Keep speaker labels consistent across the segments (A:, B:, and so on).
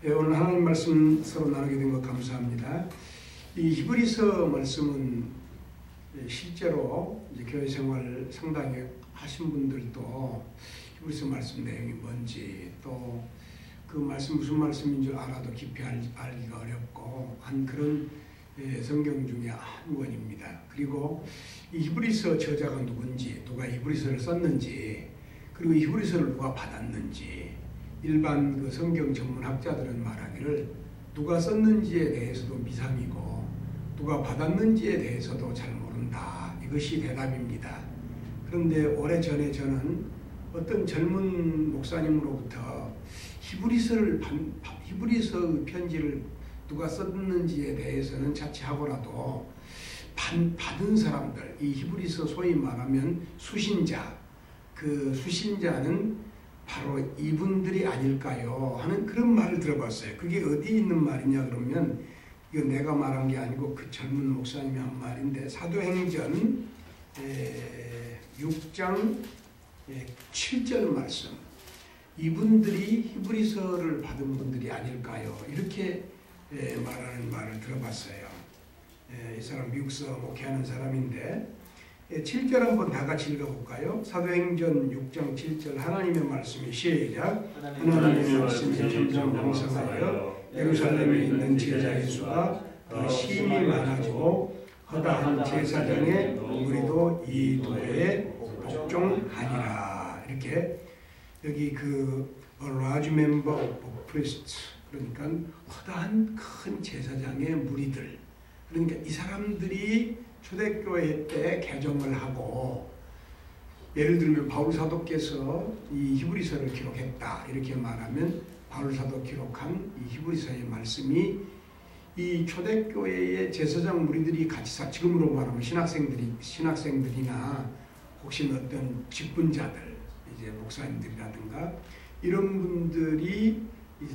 A: 오늘 하나님 말씀 서로 나누게 된 것 감사합니다. 이 히브리서 말씀은 실제로 이제 교회 생활 상당히 하신 분들도 히브리서 말씀 내용이 뭔지 또 그 말씀 무슨 말씀인 줄 알아도 깊이 알기가 어렵고 한 그런 성경 중에 한 권입니다. 그리고 이 히브리서 저자가 누군지, 누가 히브리서를 썼는지, 그리고 이 히브리서를 누가 받았는지, 일반 그 성경 전문 학자들은 말하기를 누가 썼는지에 대해서도 미상이고 누가 받았는지에 대해서도 잘 모른다. 이것이 대답입니다. 그런데 오래전에 저는 어떤 젊은 목사님으로부터 히브리서 편지를 누가 썼는지에 대해서는 자취하고라도 받은 사람들, 이 히브리서 소위 말하면 수신자, 그 수신자는 바로 이분들이 아닐까요? 하는 그런 말을 들어봤어요. 그게 어디 있는 말이냐 그러면 이거 내가 말한 게 아니고 그 젊은 목사님이 한 말인데 사도행전 6장 7절 말씀, 이분들이 히브리서를 받은 분들이 아닐까요? 이렇게 말하는 말을 들어봤어요. 이 사람 미국서 목회하는 사람인데 7절 한번 다 같이 읽어볼까요? 사도행전 6장 7절 하나님의 말씀이 시작. 하나님의 말씀이 점점 왕성하여 예루살렘에 있는 제자의 수가 더 심히 많아지고 허다한 제사장의 무리도 이 도에 복종하니라. 이렇게 여기 그 large member of priests, 그러니까 허다한 큰 제사장의 무리들, 그러니까 이 사람들이 초대교회 때 개정을 하고, 예를 들면 바울 사도께서 이 히브리서를 기록했다 이렇게 말하면 바울 사도 기록한 이 히브리서의 말씀이 이 초대교회의 제사장 무리들이 같이 지금으로 말하면 신학생들이나 혹시 어떤 직분자들, 이제 목사님들이라든가 이런 분들이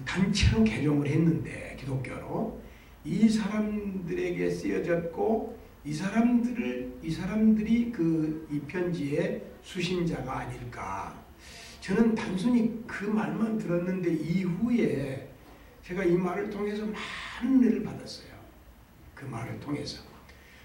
A: 단체로 개정을 했는데 기독교로 이 사람들에게 쓰여졌고 이 사람들이 이 편지의 수신자가 아닐까. 저는 단순히 그 말만 들었는데 이후에 제가 이 말을 통해서 많은 은혜를 받았어요. 그 말을 통해서.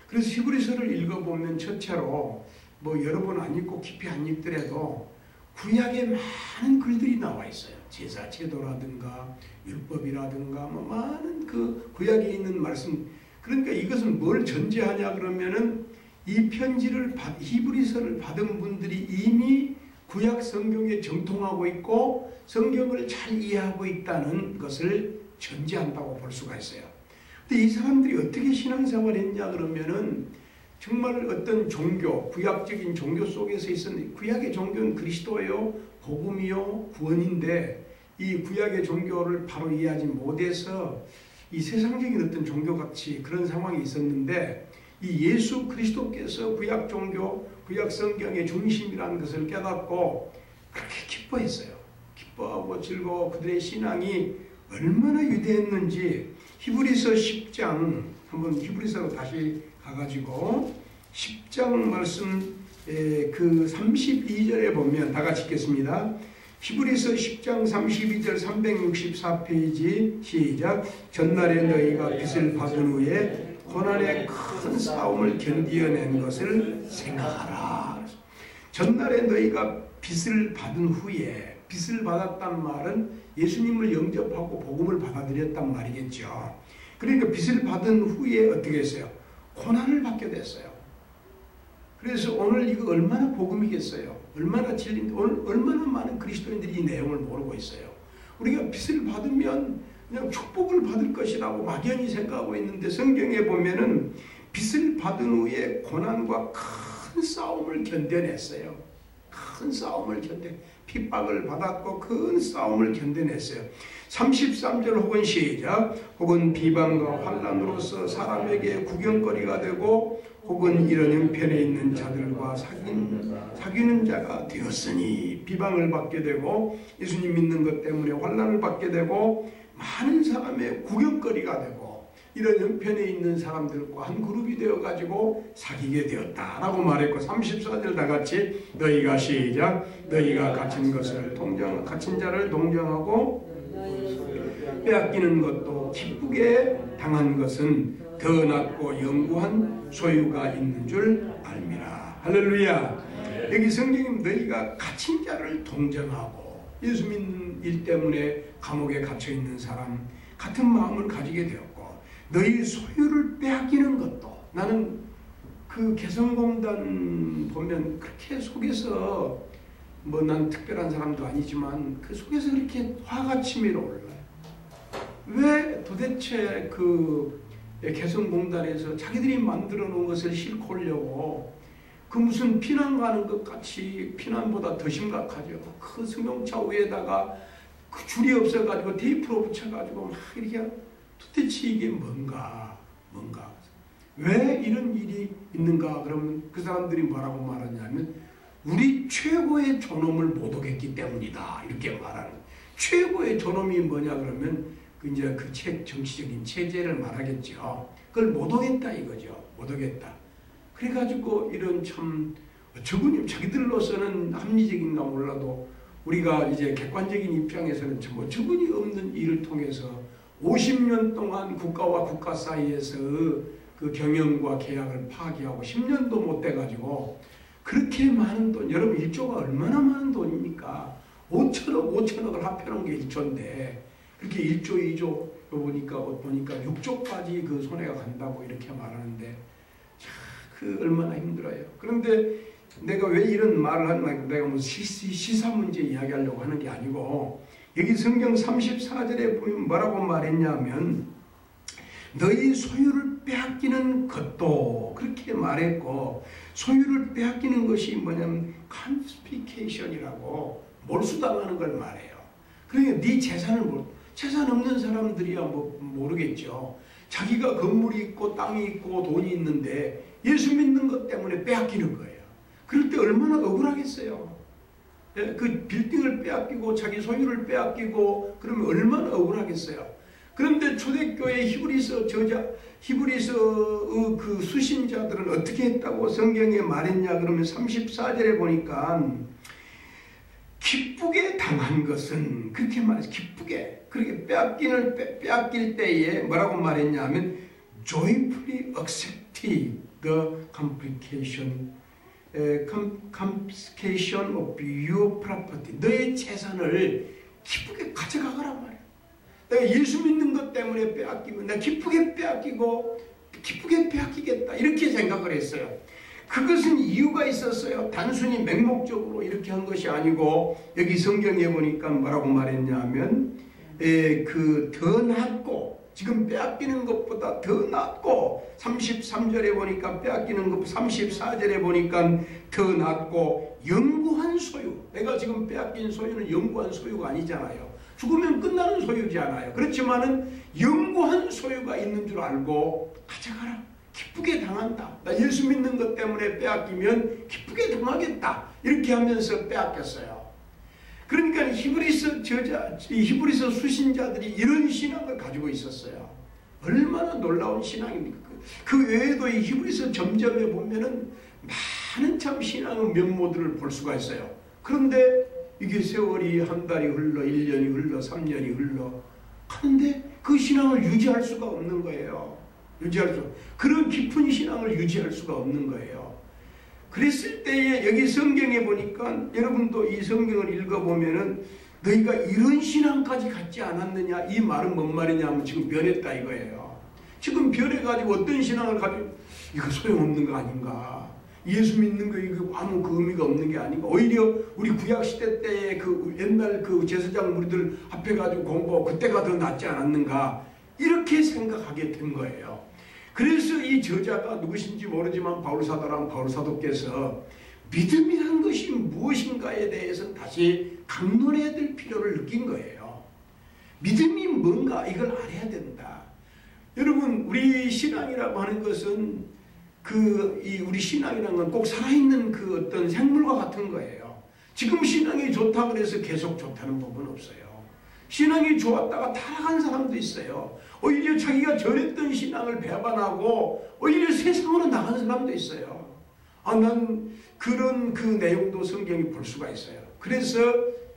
A: 그래서 히브리서를 읽어보면 첫째로 뭐 여러 번 안 읽고 깊이 안 읽더라도 구약에 많은 글들이 나와 있어요. 제사 제도라든가 율법이라든가 뭐 많은 그 구약에 있는 말씀. 그러니까 이것은 뭘 전제하냐 그러면은 이 편지를 히브리서를 받은 분들이 이미 구약 성경에 정통하고 있고 성경을 잘 이해하고 있다는 것을 전제한다고 볼 수가 있어요. 근데 이 사람들이 어떻게 신앙생활을 했냐 그러면은 정말 어떤 종교, 구약적인 종교 속에서 있었는데, 구약의 종교는 그리스도예요, 복음이요, 구원인데 이 구약의 종교를 바로 이해하지 못해서 이 세상적인 어떤 종교같이 그런 상황이 있었는데, 이 예수 그리스도께서 구약 종교, 구약 성경의 중심이라는 것을 깨닫고 그렇게 기뻐했어요. 기뻐하고 즐거워 그들의 신앙이 얼마나 위대했는지 히브리서 10장, 한번 히브리서로 다시 가가지고 10장 말씀 그 32절에 보면 다 같이 읽겠습니다. 히브리서 10장 32절 364페이지 시작. 전날에 너희가 빚을 받은 후에 고난의 큰 싸움을 견디어낸 것을 생각하라. 전날에 너희가 빚을 받은 후에, 빚을 받았단 말은 예수님을 영접하고 복음을 받아들였단 말이겠죠. 그러니까 빚을 받은 후에 어떻게 했어요? 고난을 받게 됐어요. 그래서 오늘 이거 얼마나 복음이겠어요? 얼마나 진리인데 오늘 얼마나 많은 그리스도인들이 이 내용을 모르고 있어요. 우리가 빚을 받으면 그냥 축복을 받을 것이라고 막연히 생각하고 있는데 성경에 보면은 빚을 받은 후에 고난과 큰 싸움을 견뎌냈어요. 큰 싸움을 핍박을 받았고 큰 싸움을 견뎌냈어요. 33절 혹은 시작. 혹은 비방과 환난으로서 사람에게 구경거리가 되고 혹은 이런 형편에 있는 자들과 사귀는 자가 되었으니, 비방을 받게 되고 예수님 믿는 것 때문에 환난을 받게 되고 많은 사람의 구경거리가 되고 이런 형편에 있는 사람들과 한 그룹이 되어가지고 사귀게 되었다라고 말했고, 34절 다 같이 너희가 시작. 너희가 갇힌 자를 동정하고 소유를 빼앗기는 것도 기쁘게 당한 것은 더 낫고 영구한 소유가 있는 줄 알미라. 할렐루야. 여기 성경님 너희가 갇힌 자를 동정하고 예수 믿는 일 때문에 감옥에 갇혀 있는 사람 같은 마음을 가지게 되었고 너희 소유를 빼앗기는 것도 나는 그 개성공단 보면 그렇게 속에서 뭐 난 특별한 사람도 아니지만 그 속에서 그렇게 화가 치밀어 올라요. 왜 도대체 그 개성공단에서 자기들이 만들어 놓은 것을 싣고 오려고 그 무슨 피난 가는 것 같이 피난보다 더 심각하죠. 그 승용차 위에다가 그 줄이 없어가지고 테이프로 붙여가지고 막 이렇게 도대체 이게 뭔가 왜 이런 일이 있는가 그러면 그 사람들이 뭐라고 말하냐면 우리 최고의 존엄을 못 오겠기 때문이다 이렇게 말하는 최고의 존엄이 뭐냐 그러면 이제 그 정치적인 체제를 말하겠죠. 그걸 못 오겠다 이거죠. 못 오겠다. 그래가지고 이런 참 저분이 자기들로서는 합리적인가 몰라도 우리가 이제 객관적인 입장에서는 뭐 저분이 없는 일을 통해서 50년 동안 국가와 국가 사이에서 그 경영과 계약을 파기하고 10년도 못 돼가지고 그렇게 많은 돈, 여러분 1조가 얼마나 많은 돈입니까? 5천억을 합해놓은 게 1조인데 그렇게 1조, 2조 보니까 6조까지 그 손해가 간다고 이렇게 말하는데 그 얼마나 힘들어요. 그런데 내가 왜 이런 말을 하냐, 내가 뭐 시사 문제 이야기하려고 하는 게 아니고 여기 성경 34절에 보면 뭐라고 말했냐면 너희 소유를 빼앗기는 것도 그렇게 말했고 소유를 빼앗기는 것이 뭐냐면 confiscation이라고 몰수당하는 걸 말해요. 그러니까 네 재산 없는 사람들이야 뭐 모르겠죠. 자기가 건물이 있고 땅이 있고 돈이 있는데 예수 믿는 것 때문에 빼앗기는 거예요. 그럴 때 얼마나 억울하겠어요. 그 빌딩을 빼앗기고 자기 소유를 빼앗기고 그러면 얼마나 억울하겠어요. 그런데 초대교회 히브리서 그 수신자들은 어떻게 했다고 성경에 말했냐 그러면 34절에 보니까 기쁘게 당한 것은 그렇게 말해서 기쁘게 그렇게 빼앗길 때에 뭐라고 말했냐 하면 joyfully accepted the confiscation of your property 너의 재산을 기쁘게 가져가거라 말이야. 내가 예수 믿는 것 때문에 빼앗기고 내가 기쁘게 빼앗기고 기쁘게 빼앗기겠다 이렇게 생각을 했어요. 그것은 이유가 있었어요. 단순히 맹목적으로 이렇게 한 것이 아니고 여기 성경에 보니까 뭐라고 말했냐면 그 더 낫고 지금 빼앗기는 것보다 더 낫고 33절에 보니까 빼앗기는 것 34절에 보니까 더 낫고 영구한 소유 내가 지금 빼앗긴 소유는 영구한 소유가 아니잖아요. 죽으면 끝나는 소유잖아요. 그렇지만은 영구한 소유가 있는 줄 알고 가져가라. 기쁘게 당한다. 나 예수 믿는 것 때문에 빼앗기면 기쁘게 당하겠다. 이렇게 하면서 빼앗겼어요. 그러니까 히브리서 수신자들이 이런 신앙을 가지고 있었어요. 얼마나 놀라운 신앙입니까? 그 외에도 이 히브리서 점점에 보면은 많은 참 신앙의 면모들을 볼 수가 있어요. 그런데 이게 세월이 한 달이 흘러 1년이 흘러 3년이 흘러 하는데 그 신앙을 유지할 수가 없는 거예요. 그런 깊은 신앙을 유지할 수가 없는 거예요. 그랬을 때에 여기 성경에 보니까 여러분도 이 성경을 읽어보면은 너희가 이런 신앙까지 갖지 않았느냐 이 말은 뭔 말이냐 하면 지금 변했다 이거예요. 지금 변해가지고 어떤 신앙을 가지고 이거 소용없는 거 아닌가 예수 믿는 거 이거 아무 그 의미가 없는 게 아닌가 오히려 우리 구약시대 때의 그 옛날 그 제사장 무리들 합해가지고 공부하고 그때가 더 낫지 않았는가 이렇게 생각하게 된 거예요. 그래서 이 저자가 누구신지 모르지만 바울사도께서 믿음이란 것이 무엇인가에 대해서 다시 강론해야 될 필요를 느낀 거예요. 믿음이 뭔가 이걸 알아야 된다. 여러분 우리 신앙이라고 하는 것은 우리 신앙이라는 건 꼭 살아있는 그 어떤 생물과 같은 거예요. 지금 신앙이 좋다고 해서 계속 좋다는 법은 없어요. 신앙이 좋았다가 타락한 사람도 있어요. 오히려 자기가 저랬던 신앙을 배반하고 오히려 세상으로 나간 사람도 있어요. 난 그런 그 내용도 성경이 볼 수가 있어요. 그래서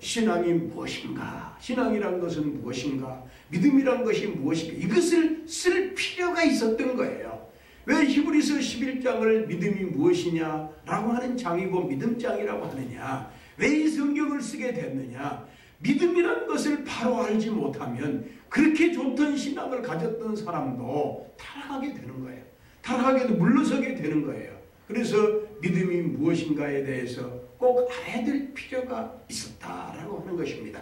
A: 신앙이 무엇인가? 신앙이란 것은 무엇인가? 믿음이란 것이 무엇인가? 이것을 쓸 필요가 있었던 거예요. 왜 히브리서 11장을 믿음이 무엇이냐라고 하는 장이고 믿음장이라고 하느냐? 왜 이 성경을 쓰게 됐느냐? 믿음이란 것을 바로 알지 못하면 그렇게 좋던 신앙을 가졌던 사람도 타락하게 되는 거예요. 타락하게 물러서게 되는 거예요. 그래서 믿음이 무엇인가에 대해서 꼭 알아야 될 필요가 있었다라고 하는 것입니다.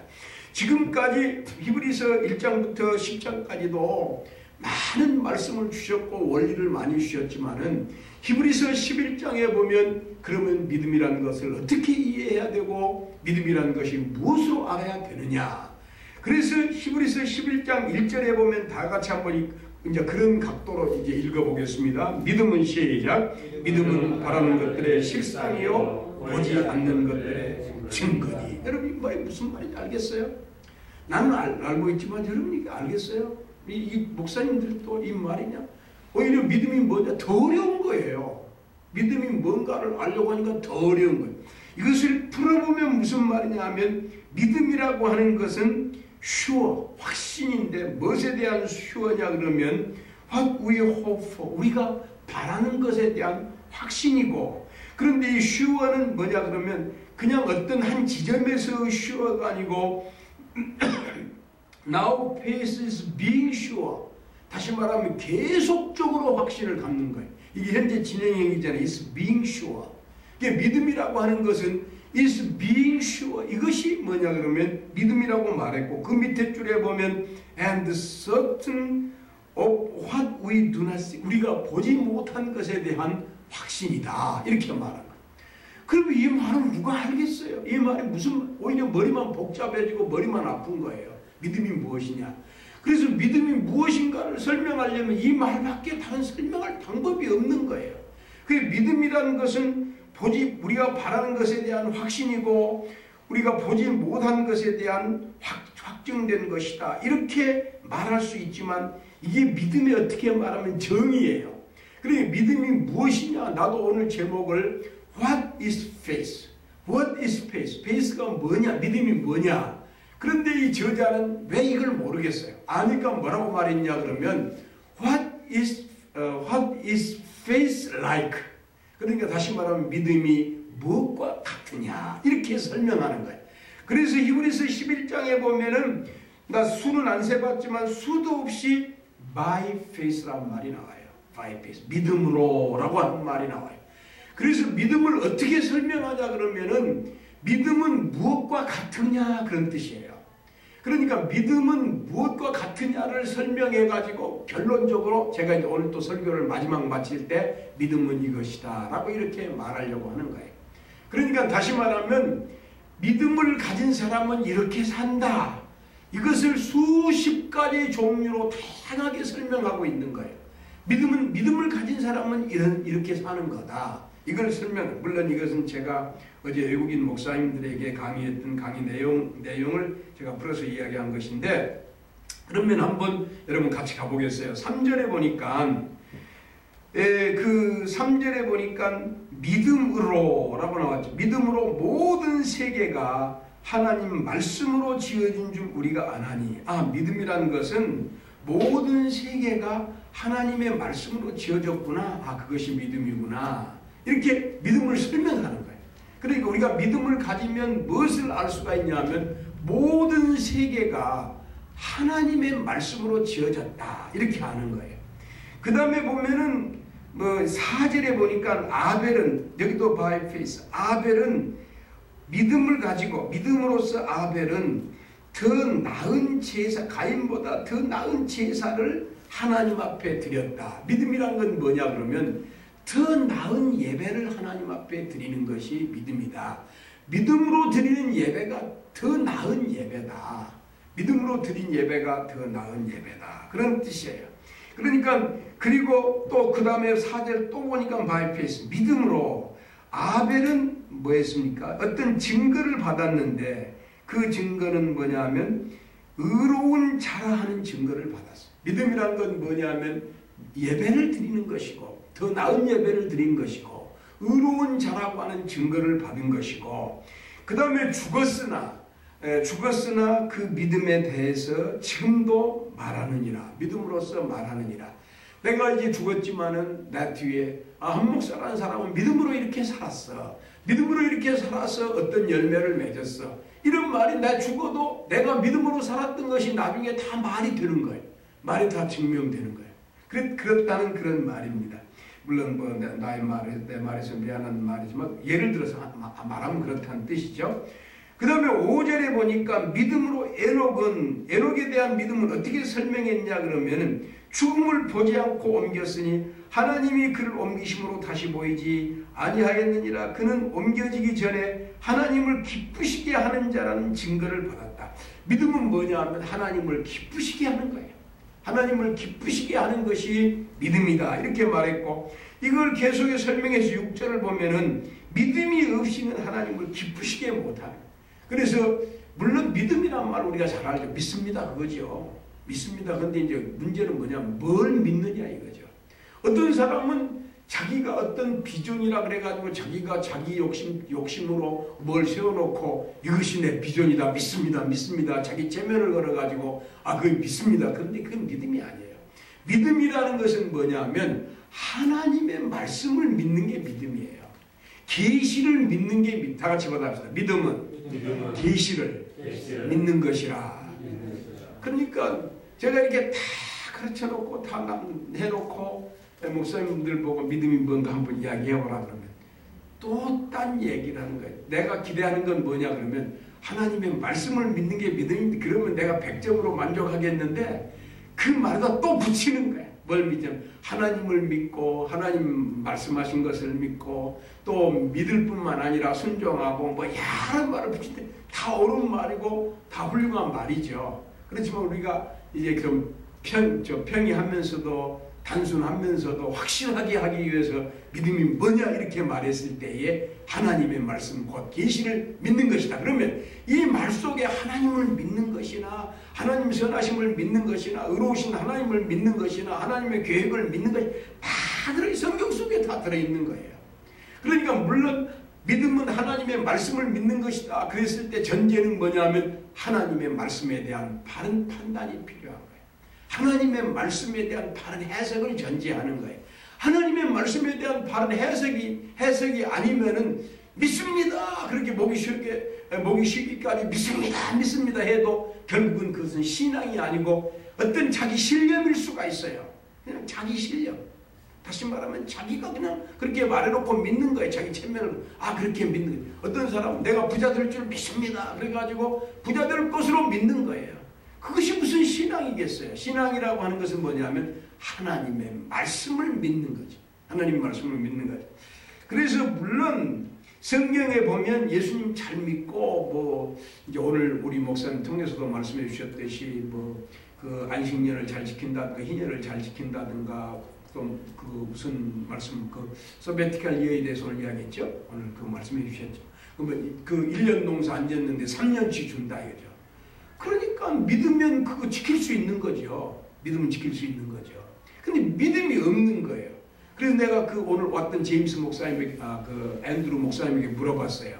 A: 지금까지 히브리서 1장부터 10장까지도 많은 말씀을 주셨고 원리를 많이 주셨지만은 히브리서 11장에 보면 그러면 믿음이라는 것을 어떻게 이해해야 되고 믿음이라는 것이 무엇으로 알아야 되느냐. 그래서 히브리서 11장 1절에 보면 다 같이 한번 이제 그런 각도로 이제 읽어보겠습니다. 믿음은 시작. 믿음은 바라는 것들의 실상이요 보지 않는 것들의 증거니. 여러분 이 말이 무슨 말인지 알겠어요? 나는 알고 있지만 여러분이 알겠어요? 이 목사님들도 이 말이냐? 오히려 믿음이 뭐냐? 더 어려운 거예요. 믿음이 뭔가를 알려고 하니까 더 어려운 거예요. 이것을 풀어보면 무슨 말이냐 하면 믿음이라고 하는 것은 sure, 확신인데 무엇에 대한 sure냐 그러면 what we hope for, 우리가 바라는 것에 대한 확신이고, 그런데 이 sure는 뭐냐 그러면 그냥 어떤 한 지점에서 sure가 아니고 now faith is being sure, 다시 말하면 계속적으로 확신을 갖는 거예요. 이게 현재 진행형이잖아요. It's being sure. 이게 믿음이라고 하는 것은 is being sure. 이것이 뭐냐 그러면 믿음이라고 말했고, 그 밑에 줄에 보면 and certain of what we do not see, 우리가 보지 못한 것에 대한 확신이다, 이렇게 말하는 거예요. 그러면 이 말은 누가 알겠어요? 이 말이 무슨, 오히려 머리만 복잡해지고 머리만 아픈 거예요. 믿음이 무엇이냐. 그래서 믿음이 무엇인가를 설명하려면 이 말밖에 다른 설명할 방법이 없는 거예요. 그 믿음이라는 것은 우리가 바라는 것에 대한 확신이고 우리가 보지 못한 것에 대한 확증된 것이다, 이렇게 말할 수 있지만 이게 믿음이 어떻게 말하면 정의예요. 그러니까 믿음이 무엇이냐. 나도 오늘 제목을 What is faith? What is faith? faith가 뭐냐? 믿음이 뭐냐? 그런데 이 저자는 왜 이걸 모르겠어요. 아니까 뭐라고 말했냐 그러면 What is faith like? 그러니까 다시 말하면 믿음이 무엇과 같으냐, 이렇게 설명하는 거예요. 그래서 히브리서 11장에 보면은 나 수는 안 세봤지만 수도 없이 by faith라는 말이 나와요. by faith, 믿음으로라고 하는 말이 나와요. 그래서 믿음을 어떻게 설명하냐 그러면은 믿음은 무엇과 같으냐 그런 뜻이에요. 그러니까 믿음은 무엇과 같으냐를 설명해 가지고 결론적으로 제가 이제 오늘 또 설교를 마지막 마칠 때 믿음은 이것이다 라고 이렇게 말하려고 하는 거예요. 그러니까 다시 말하면 믿음을 가진 사람은 이렇게 산다, 이것을 수십 가지 종류로 다양하게 설명하고 있는 거예요. 믿음을 가진 사람은 이렇게 사는 거다, 이걸 물론 이것은 제가 어제 외국인 목사님들에게 강의했던 강의 내용을 제가 풀어서 이야기한 것인데, 그러면 한번 여러분 같이 가보겠어요. 3절에 보니까 그 3절에 보니까 믿음으로 라고 나왔죠. 믿음으로 모든 세계가 하나님 말씀으로 지어진 줄 우리가 아나니. 믿음이라는 것은 모든 세계가 하나님의 말씀으로 지어졌구나, 그것이 믿음이구나, 이렇게 믿음을 설명하는 거예요. 그러니까 우리가 믿음을 가지면 무엇을 알 수가 있냐면 모든 세계가 하나님의 말씀으로 지어졌다, 이렇게 아는 거예요. 그 다음에 보면은 4절에 보니까 아벨은, 여기도 by faith, 아벨은 믿음을 가지고, 믿음으로써 아벨은 더 나은 제사, 가인보다 더 나은 제사를 하나님 앞에 드렸다. 믿음이란 건 뭐냐 그러면 더 나은 예배를 하나님 앞에 드리는 것이 믿음이다. 믿음으로 드리는 예배가 더 나은 예배다. 믿음으로 드린 예배가 더 나은 예배다, 그런 뜻이에요. 그러니까 그리고 또 그 다음에 4절 또 보니까 by faith, 믿음으로 아벨은 뭐 했습니까? 어떤 증거를 받았는데 그 증거는 뭐냐면 의로운 자라 하는 증거를 받았어요. 믿음이란 건 뭐냐면 예배를 드리는 것이고 더 나은 예배를 드린 것이고 의로운 자라고 하는 증거를 받은 것이고, 그 다음에 죽었으나 죽었으나 그 믿음에 대해서 지금도 말하느니라. 믿음으로써 말하느니라. 내가 이제 죽었지만은 나 뒤에 한 목사라는 사람은 믿음으로 이렇게 살았어. 믿음으로 이렇게 살아서 어떤 열매를 맺었어. 이런 말이 나 죽어도 내가 믿음으로 살았던 것이 나중에 다 말이 되는 거예요. 말이 다 증명되는 거예요. 그렇다는 그런 말입니다. 물론 뭐 내 말에서 미안한 말이지만 예를 들어서 말하면 그렇다는 뜻이죠. 그 다음에 5절에 보니까 믿음으로 에녹에 대한 믿음은 어떻게 설명했냐 그러면은 죽음을 보지 않고 옮겼으니 하나님이 그를 옮기심으로 다시 보이지 아니하겠느니라. 그는 옮겨지기 전에 하나님을 기쁘시게 하는 자라는 증거를 받았다. 믿음은 뭐냐 하면 하나님을 기쁘시게 하는 거예요. 하나님을 기쁘시게 하는 것이 믿음이다 이렇게 말했고, 이걸 계속해 설명해서 6절을 보면은 믿음이 없이는 하나님을 기쁘시게 못하는. 그래서 물론 믿음이란 말 우리가 잘 알죠. 믿습니다 그거죠. 믿습니다. 근데 이제 문제는 뭐냐면 뭘 믿느냐 이거죠. 어떤 사람은 자기가 어떤 비전이라 그래가지고 자기가 자기 욕심으로 뭘 세워놓고 이것이 내 비전이다, 믿습니다. 자기 체면을 걸어가지고 그거 믿습니다. 그런데 그건 믿음이 아니에요. 믿음이라는 것은 뭐냐면 하나님의 말씀을 믿는 게 믿음이에요. 계시를 믿는 게 다 같이 받아봅시다. 믿음은 계시를 믿는 것이라. 그러니까 제가 이렇게 다 가르쳐놓고 다 해놓고 목사님들 보고 믿음이 뭔가 한번 이야기해보라 그러면 또 딴 얘기를 하는 거예요. 내가 기대하는 건 뭐냐 그러면 하나님의 말씀을 믿는 게 믿음인데 그러면 내가 100점으로 만족하겠는데 그 말에다 또 붙이는 거예요. 뭘 믿냐면 하나님을 믿고 하나님 말씀하신 것을 믿고 또 믿을 뿐만 아니라 순종하고 뭐 여러 말을 붙이는데 다 옳은 말이고 다 훌륭한 말이죠. 그렇지만 우리가 이제 좀 평이하면서도 단순하면서도 확실하게 하기 위해서 믿음이 뭐냐 이렇게 말했을 때에 하나님의 말씀 곧 계시를 믿는 것이다. 그러면 이 말 속에 하나님을 믿는 것이나 하나님 선하심을 믿는 것이나 의로우신 하나님을 믿는 것이나 하나님의 계획을 믿는 것이 다 성경 속에 다 들어있는 거예요. 그러니까 물론 믿음은 하나님의 말씀을 믿는 것이다. 그랬을 때 전제는 뭐냐면 하나님의 말씀에 대한 바른 판단이 필요한 거예요. 하나님의 말씀에 대한 바른 해석을 전제하는 거예요. 하나님의 말씀에 대한 바른 해석이 아니면은 믿습니다. 그렇게 목이 쉬기까지 믿습니다 해도 결국은 그것은 신앙이 아니고 어떤 자기 신념일 수가 있어요. 그냥 자기 신념. 다시 말하면 자기가 그냥 그렇게 말해놓고 믿는 거예요. 자기 체면을 그렇게 믿는 거예요. 어떤 사람은 내가 부자 될 줄 믿습니다. 그래가지고 부자 될 것으로 믿는 거예요. 그것이 무슨 신앙이겠어요? 신앙이라고 하는 것은 뭐냐면 하나님의 말씀을 믿는 거죠. 하나님 말씀을 믿는 거죠. 그래서 물론 성경에 보면 예수님 잘 믿고 이제 오늘 우리 목사님 통해서도 말씀해 주셨듯이 그 안식년을 잘 지킨다든가 희년을 잘 지킨다든가 또 그 무슨 말씀 서베티칼 이어에 대해서 오늘 이야기했죠. 오늘 그 말씀해 주셨죠. 그 1년 농사 안 졌는데 3년치 준다 이거죠. 그러니까 믿으면 그거 지킬 수 있는 거죠. 믿으면 지킬 수 있는 거죠. 근데 믿음이 없는 거예요. 그래서 내가 오늘 왔던 제임스 목사님에게, 앤드루 목사님에게 물어봤어요.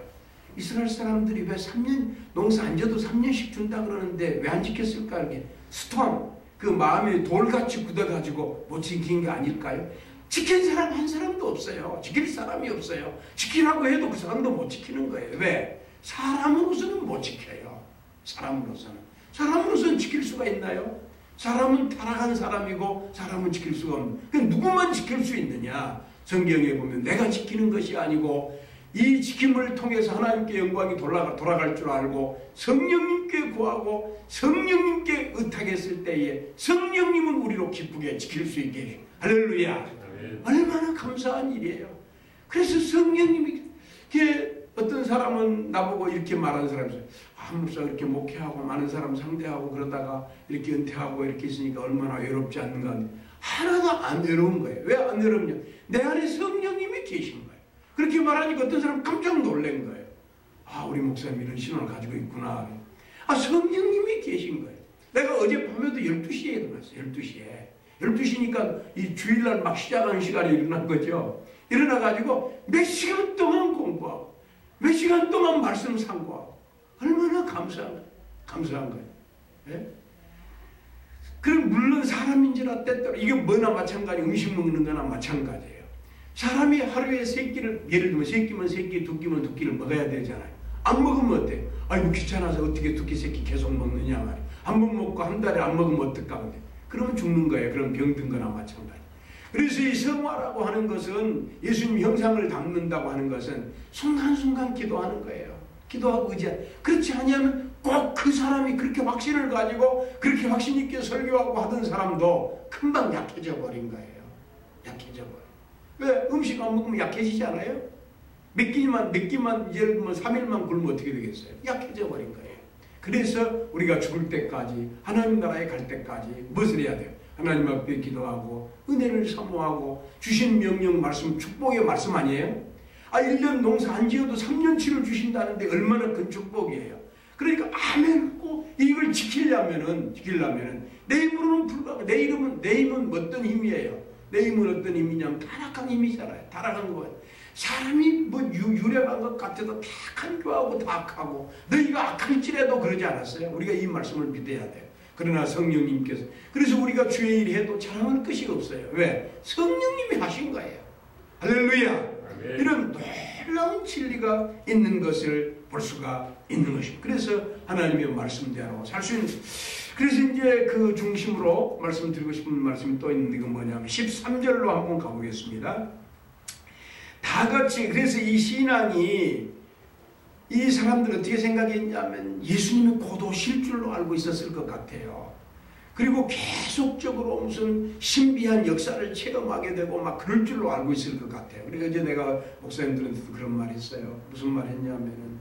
A: 이스라엘 사람들이 왜 3년, 농사 안 져도 3년씩 준다 그러는데 왜 안 지켰을까? 이렇게 스톤, 그 마음에 돌같이 굳어가지고 못 지킨 게 아닐까요? 지킨 사람 한 사람도 없어요. 지킬 사람이 없어요. 지키라고 해도 그 사람도 못 지키는 거예요. 왜? 사람으로서는 못 지켜요. 사람으로서는 지킬 수가 있나요? 사람은 타락한 사람이고 사람은 지킬 수가 없는. 그럼 누구만 지킬 수 있느냐? 성경에 보면 내가 지키는 것이 아니고 이 지킴을 통해서 하나님께 영광이 돌아갈 줄 알고 성령님께 구하고 성령님께 의탁했을 때에 성령님은 우리로 기쁘게 지킬 수 있게. 할렐루야. 얼마나 감사한 일이에요. 그래서 성령님이 어떤 사람은 나보고 이렇게 말하는 사람이 있어요. 목사 이렇게 목회하고 많은 사람 상대하고 그러다가 이렇게 은퇴하고 이렇게 있으니까 얼마나 외롭지 않는가. 하나도 안 외로운 거예요. 왜 안 외롭냐? 내 안에 성령님이 계신 거예요. 그렇게 말하니까 어떤 사람 깜짝 놀란 거예요. 우리 목사님 이런 신앙을 가지고 있구나. 성령님이 계신 거예요. 내가 어젯밤에도 12시에 일어났어요. 12시니까 이 주일날 막 시작하는 시간에 일어난 거죠. 일어나가지고 몇 시간 동안 공부하고 몇 시간 동안 말씀 상고하고 얼마나 감사한 거예요. 예? 그럼 물론 사람인지라 때때로 이게 뭐나 마찬가지, 음식 먹는 거나 마찬가지예요. 사람이 하루에 세 끼를, 예를 들면 세 끼면 세 끼, 두 끼면 두 끼를 먹어야 되잖아요. 안 먹으면 어때요? 아이고 귀찮아서 어떻게 두 끼, 세 끼 계속 먹느냐 말이에요. 한 번 먹고 한 달에 안 먹으면 어떨까? 그러면 죽는 거예요. 그럼 병든 거나 마찬가지. 그래서 이 성화라고 하는 것은, 예수님 형상을 담는다고 하는 것은 순간순간 기도하는 거예요. 기도하고 의지하. 그렇지 않으면 꼭 그 사람이 그렇게 확신을 가지고 그렇게 확신 있게 설교하고 하던 사람도 금방 약해져 버린 거예요. 약해져 버려. 왜? 음식 안 먹으면 약해지지 않아요? 몇 끼만 예를 들면 3일만 굶으면 어떻게 되겠어요? 약해져 버린 거예요. 그래서 우리가 죽을 때까지, 하나님 나라에 갈 때까지 무엇을 해야 돼요? 하나님 앞에 기도하고 은혜를 사모하고 주신 명령 말씀, 축복의 말씀 아니에요? 1년 농사 안 지어도 3년치를 주신다는데 얼마나 큰 축복이에요. 그러니까 아멘 꼭 이걸 지키려면은 내 힘으로는 불가하고, 내 힘은 어떤 힘이에요? 내 힘은 어떤 힘이냐면 타락한 힘이잖아요. 타락한 거예요. 사람이 뭐 유력한 것 같아도 다 간교하고 다 악하고, 너희가 악할지라도 그러지 않았어요? 우리가 이 말씀을 믿어야 돼요. 그러나 성령님께서, 그래서 우리가 주의 일 해도 자랑할 것이 없어요. 왜? 성령님이 하신 거예요. 할렐루야. 이런 놀라운 진리가 있는 것을 볼 수가 있는 것입니다. 그래서 하나님의 말씀대로 살 수 있는, 그래서 이제 그 중심으로 말씀드리고 싶은 말씀이 또 있는데, 이건 뭐냐면 13절로 한번 가보겠습니다. 다 같이, 그래서 이 신앙이, 이 사람들 어떻게 생각했냐면 예수님이 곧 오실 줄로 알고 있었을 것 같아요. 그리고 계속적으로 무슨 신비한 역사를 체험하게 되고 막 그럴 줄로 알고 있을 것 같아요. 그래서 이제 내가 목사님들한테도 그런 말 했어요. 무슨 말 했냐면은,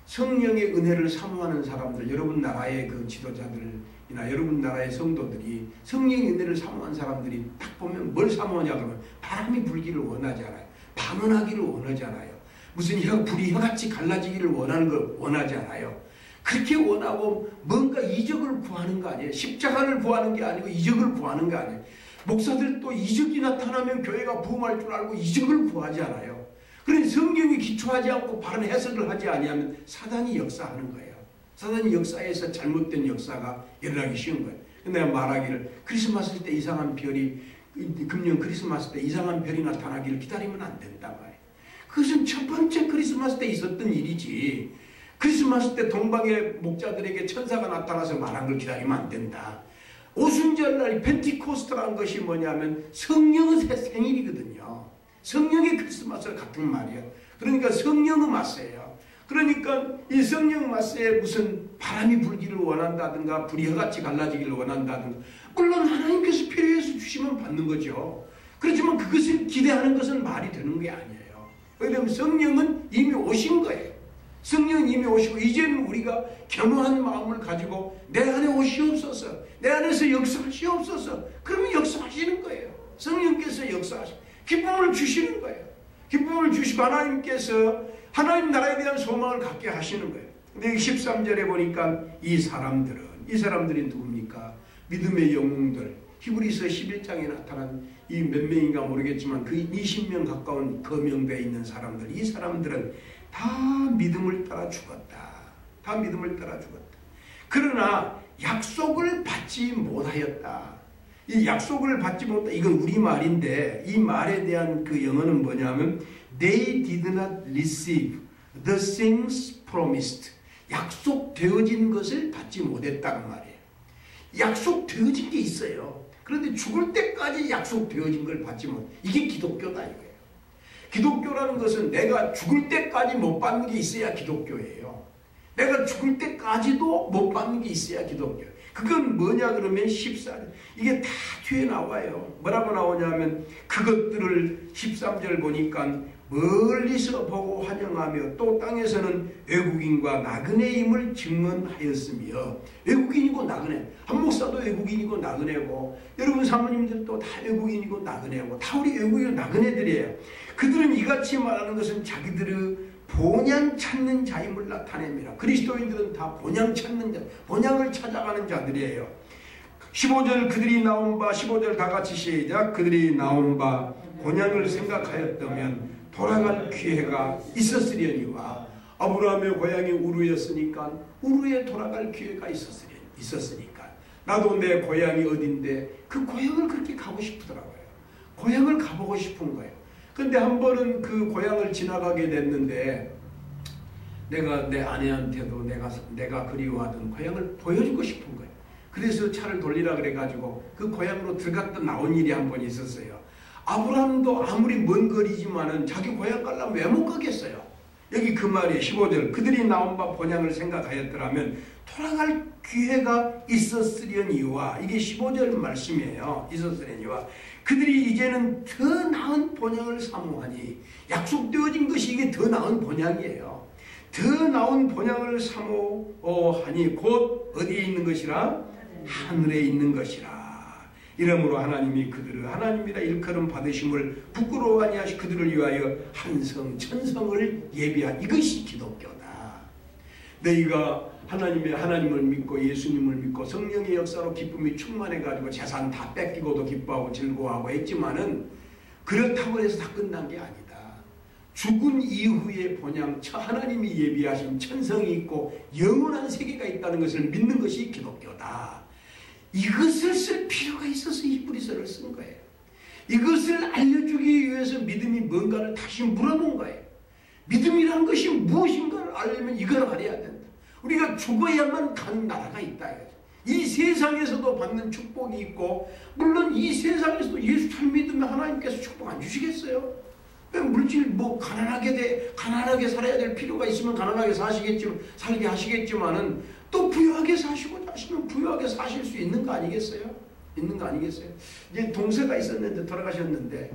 A: 성령의 은혜를 사모하는 사람들, 여러분 나라의 그 지도자들이나 여러분 나라의 성도들이 성령의 은혜를 사모하는 사람들이 딱 보면 뭘 사모하냐 그러면 바람이 불기를 원하잖아요. 방언하기를 원하잖아요. 무슨 불이 혀같이 갈라지기를 원하는 걸 원하지 않아요. 그렇게 원하고 뭔가 이적을 구하는 거 아니에요. 십자가를 구하는 게 아니고 이적을 구하는 거 아니에요. 목사들도 이적이 나타나면 교회가 부흥할 줄 알고 이적을 구하지 않아요. 그러니 성경이 기초하지 않고 바른 해석을 하지 아니하면 사단이 역사하는 거예요. 사단이 역사에서 잘못된 역사가 일어나기 쉬운 거예요. 내가 말하기를, 크리스마스 때 이상한 별이, 금년 크리스마스 때 이상한 별이 나타나기를 기다리면 안 된단 말이에요. 그것은 첫 번째 크리스마스 때 있었던 일이지, 크리스마스 때 동방의 목자들에게 천사가 나타나서 말한 걸 기다리면 안 된다. 오순절날 펜티코스트라는 것이 뭐냐면 성령의 생일이거든요. 성령의 크리스마스와 같은 말이에요. 그러니까 성령의 마세예요. 그러니까 이 성령 마세에 무슨 바람이 불기를 원한다든가 불이 혀같이 갈라지기를 원한다든가, 물론 하나님께서 필요해서 주시면 받는 거죠. 그렇지만 그것을 기대하는 것은 말이 되는 게 아니에요. 왜냐하면 성령은 이미 오신 거예요. 성령은 이미 오시고, 이제는 우리가 겸허한 마음을 가지고 내 안에 오시옵소서, 내 안에서 역사하시옵소서. 그러면 역사하시는 거예요. 성령께서 역사하시고 기쁨을 주시는 거예요. 기쁨을 주시고 하나님께서 하나님 나라에 대한 소망을 갖게 하시는 거예요. 근데 13절에 보니까 이 사람들이 누굽니까? 믿음의 영웅들, 히브리서 11장에 나타난 이 몇 명인가 모르겠지만 그 20명 가까운 거명되어 있는 사람들, 이 사람들은 다 믿음을 따라 죽었다. 다 믿음을 따라 죽었다. 그러나 약속을 받지 못하였다. 이 약속을 받지 못했다. 이건 우리말인데 이 말에 대한 그 영어는 뭐냐면 They did not receive the things promised. 약속되어진 것을 받지 못했다는 말이에요. 약속되어진 게 있어요. 그런데 죽을 때까지 약속되어진 걸 받지 못. 이게 기독교다 이거예요. 기독교라는 것은 내가 죽을 때까지 못 받는 게 있어야 기독교예요. 내가 죽을 때까지도 못 받는 게 있어야 기독교예요. 그건 뭐냐 그러면 14절. 이게 다 뒤에 나와요. 뭐라고 나오냐면 그것들을 13절 보니까 멀리서 보고 환영하며 또 땅에서는 외국인과 나그네임을 증언하였으며, 외국인이고 나그네, 한 목사도 외국인이고 나그네고 여러분 사모님들도 다 외국인이고 나그네고 다 우리 외국인이고 나그네들이에요. 그들은 이같이 말하는 것은 자기들의 본향 찾는 자임을 나타냅니다. 그리스도인들은 다 본향 찾는 자, 본향을 찾아가는 자들이에요. 15절 그들이 나온 바, 15절 다 같이 시작. 그들이 나온 바 본향을 생각하였다면 돌아갈 기회가 있었으려니와 아브라함의 고향이 우르였으니까 우르에 돌아갈 기회가 있었으니까 나도 내 고향이 어딘데 그 고향을 그렇게 가고 싶더라고요. 고향을 가보고 싶은 거예요. 근데 한 번은 그 고향을 지나가게 됐는데 내가 내 아내한테도 내가 그리워하던 고향을 보여주고 싶은 거예요. 그래서 차를 돌리라 그래가지고 그 고향으로 들어갔다 나온 일이 한 번 있었어요. 아브라함도 아무리 먼 거리지만은 자기 고향 가려면 왜 못 가겠어요? 여기 그 말이에요. 15절. 그들이 나온 바 본향을 생각하였더라면 돌아갈 기회가 있었으려니와, 이게 15절 말씀이에요. 있었으려니와 그들이 이제는 더 나은 본향을 사모하니, 약속되어진 것이 이게 더 나은 본향이에요. 더 나은 본향을 사모하니 곧 어디에 있는 것이라? 하늘에 있는 것이라. 이러므로 하나님이 그들을 하나님이라 일컬음 받으심을 부끄러워하니 하시 그들을 위하여 한성 천성을 예비한, 이것이 기독교다. 너희가 하나님을 믿고 예수님을 믿고 성령의 역사로 기쁨이 충만해가지고 재산 다 뺏기고도 기뻐하고 즐거워하고 했지만은 그렇다고 해서 다 끝난 게 아니다. 죽은 이후의 본향, 하나님이 예비하신 천성이 있고 영원한 세계가 있다는 것을 믿는 것이 기독교다. 이것을 쓸 필요가 있어서 히브리서를 쓴 거예요. 이것을 알려주기 위해서 믿음이 뭔가를 다시 물어본 거예요. 믿음이란 것이 무엇인가를 알려면 이걸 알아야 된다. 우리가 죽어야만 가는 나라가 있다. 이 세상에서도 받는 축복이 있고, 물론 이 세상에서도 예수 잘 믿으면 하나님께서 축복 안 주시겠어요? 물질 가난하게 살아야 될 필요가 있으면 가난하게 살게 하시겠지만은 또 부유하게 사시고자 하시면 부유하게 사실 수 있는 거 아니겠어요? 이제 동서가 있었는데 돌아가셨는데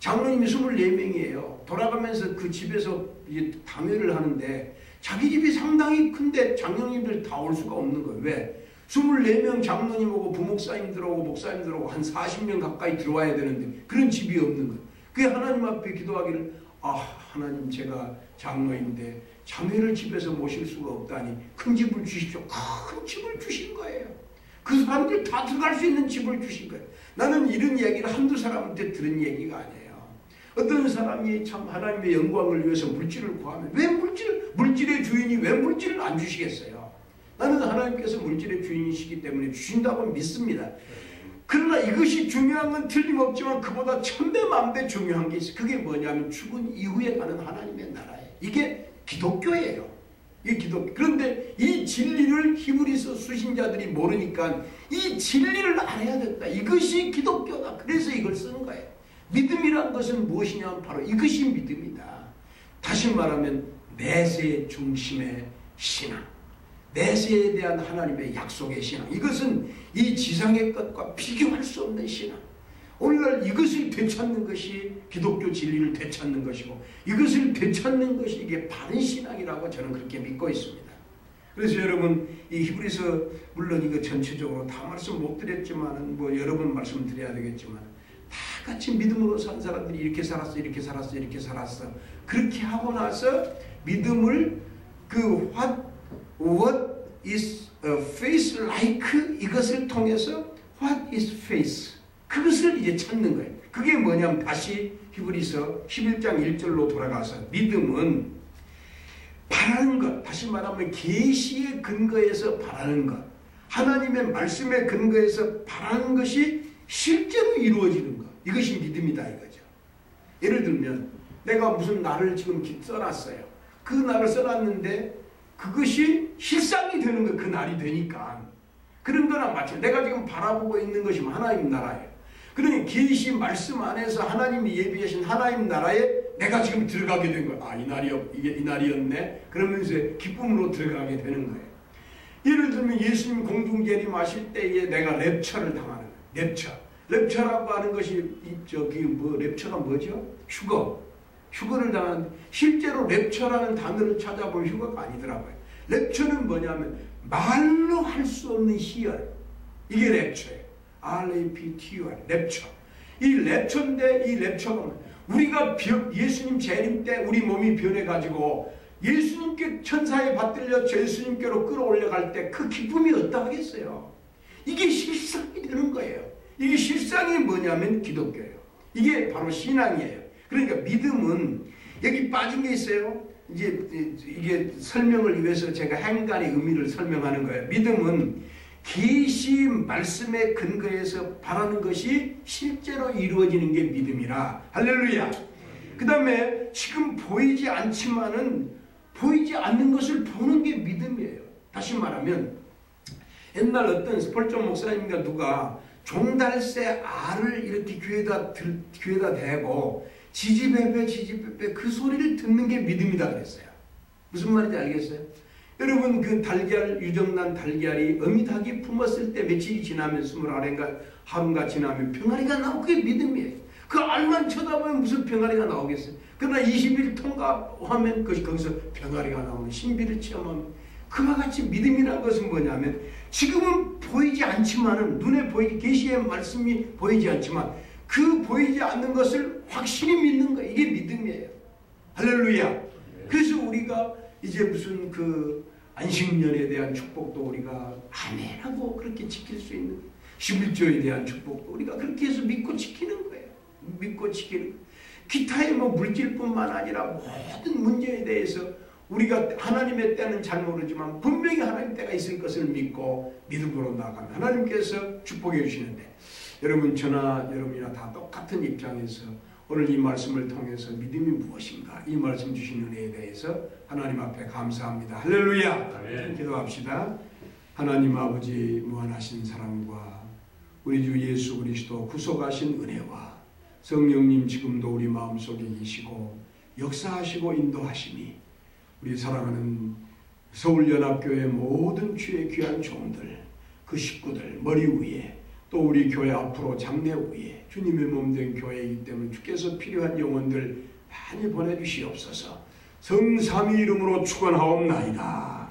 A: 장로님이 24명이에요. 돌아가면서 그 집에서 이제 담회를 하는데 자기 집이 상당히 큰데 장로님들 다 올 수가 없는 거예요. 왜? 24명 장로님 오고 부목사님들 오고 목사님들 오고 한 40명 가까이 들어와야 되는데 그런 집이 없는 거예요. 그게 하나님 앞에 기도하기를, 하나님 제가 장로인데 자매를 집에서 모실 수가 없다니 큰 집을 주십시오. 큰 집을 주신 거예요. 그 사람들 다 들어갈 수 있는 집을 주신 거예요. 나는 이런 얘기를 한두 사람한테 들은 얘기가 아니에요. 어떤 사람이 참 하나님의 영광을 위해서 물질을 구하면 왜 물질의 주인이 왜 물질을 안 주시겠어요? 나는 하나님께서 물질의 주인이시기 때문에 주신다고 믿습니다. 그러나 이것이 중요한 건 틀림없지만 그보다 천배 만배 중요한 게 있어요. 그게 뭐냐면 죽은 이후에 가는 하나님의 나라예요. 이게 기독교예요. 이게 기독교. 그런데 이 진리를 히브리서 수신자들이 모르니까 이 진리를 알아야 된다. 이것이 기독교다. 그래서 이걸 쓰는 거예요. 믿음이란 것은 무엇이냐면 바로 이것이 믿음이다. 다시 말하면 내세 중심의 신앙, 내세에 대한 하나님의 약속의 신앙, 이것은 이 지상의 것과 비교할 수 없는 신앙. 오늘날 이것을 되찾는 것이 기독교 진리를 되찾는 것이고, 이것을 되찾는 것이 이게 바른 신앙이라고 저는 그렇게 믿고 있습니다. 그래서 여러분, 이 히브리서 물론 이거 전체적으로 다 말씀 못 드렸지만 뭐 여러 번 말씀드려야 되겠지만 다 같이 믿음으로 산 사람들이 이렇게 살았어 그렇게 하고 나서 믿음을 what is faith like, 이것을 통해서 what is faith, 그것을 이제 찾는 거예요. 그게 뭐냐면 다시 히브리서 11장 1절로 돌아가서 믿음은 바라는 것, 다시 말하면 계시의 근거에서 바라는 것, 하나님의 말씀의 근거에서 바라는 것이 실제로 이루어지는 것, 이것이 믿음이다 이거죠. 예를 들면 내가 무슨 날을 지금 써놨어요. 그 날을 써놨는데 그것이 실상이 되는 거, 그 날이 되니까. 그런 거랑 마찬가지. 내가 지금 바라보고 있는 것이 하나님 나라예요. 그러니 계시 말씀 안에서 하나님이 예비하신 하나님 나라에 내가 지금 들어가게 된 거예요. 이게 이 날이었네. 그러면서 기쁨으로 들어가게 되는 거예요. 예를 들면 예수님 공중재림하실 때에 내가 랩처를 당하는 거예요. 랩처라고 하는 것이 랩처가 뭐죠? 휴거를 당하는데 실제로 랩처라는 단어를 찾아보면 휴거가 아니더라고요. 랩처는 뭐냐면 말로 할 수 없는 희열, 이게 랩처예요. RAPTUR, 랩처. 이 랩처인데 이 랩처가 우리가 예수님 재림 때 우리 몸이 변해가지고 예수님께 천사에 받들려 예수님께로 끌어올려갈 때 그 기쁨이 어떠하겠어요? 이게 실상이 되는 거예요. 이게 실상이 뭐냐면 기독교예요. 이게 바로 신앙이에요. 그러니까 믿음은 여기 빠진 게 있어요. 이제 이게 설명을 위해서 제가 행간의 의미를 설명하는 거예요. 믿음은 계시 말씀에 근거해서 바라는 것이 실제로 이루어지는 게 믿음이라. 할렐루야. 그 다음에 지금 보이지 않지만은 보이지 않는 것을 보는 게 믿음이에요. 다시 말하면 옛날 어떤 스펄전 목사님과 누가 종달새 알을 이렇게 귀에다 대고 지지배배 그 소리를 듣는 게 믿음이다 그랬어요. 무슨 말인지 알겠어요? 여러분 그 달걀 유정난 달걀이 어미닭이 품었을 때 며칠이 지나면 21일인가 하루가 지나면 병아리가 나오고 그게 믿음이에요. 그 알만 쳐다보면 무슨 병아리가 나오겠어요? 그러나 20일 통과하면 거기서 병아리가 나오는 신비를 체험하면 그와 같이 믿음이라는 것은 뭐냐면 지금은 보이지 않지만은 눈에 보이지 계시의 말씀이 보이지 않지만 그 보이지 않는 것을 확실히 믿는 거 이게 믿음이에요. 할렐루야. 그래서 우리가 이제 무슨 그 안식년에 대한 축복도 우리가 아멘하고 그렇게 지킬 수 있는 11조에 대한 축복도 우리가 그렇게 해서 믿고 지키는 거예요. 믿고 지키는 거예요. 기타의 뭐 물질뿐만 아니라 모든 문제에 대해서 우리가 하나님의 때는 잘 모르지만 분명히 하나님 때가 있을 것을 믿고 믿음으로 나아가면 하나님께서 축복해 주시는데 여러분 저나 여러분이나 다 똑같은 입장에서 오늘 이 말씀을 통해서 믿음이 무엇인가 이 말씀 주신 은혜에 대해서 하나님 앞에 감사합니다. 할렐루야. 아멘. 기도합시다. 하나님 아버지 무한하신 사랑과 우리 주 예수 그리스도 구속하신 은혜와 성령님 지금도 우리 마음속에 계시고 역사하시고 인도하심이 우리 사랑하는 서울연합교회 모든 주의 귀한 종들 그 식구들 머리 위에 또 우리 교회 앞으로 장례 위에 주님의 몸된 교회이기 때문에 주께서 필요한 영혼들 많이 보내주시옵소서. 성삼위 이름으로 축원하옵나이다.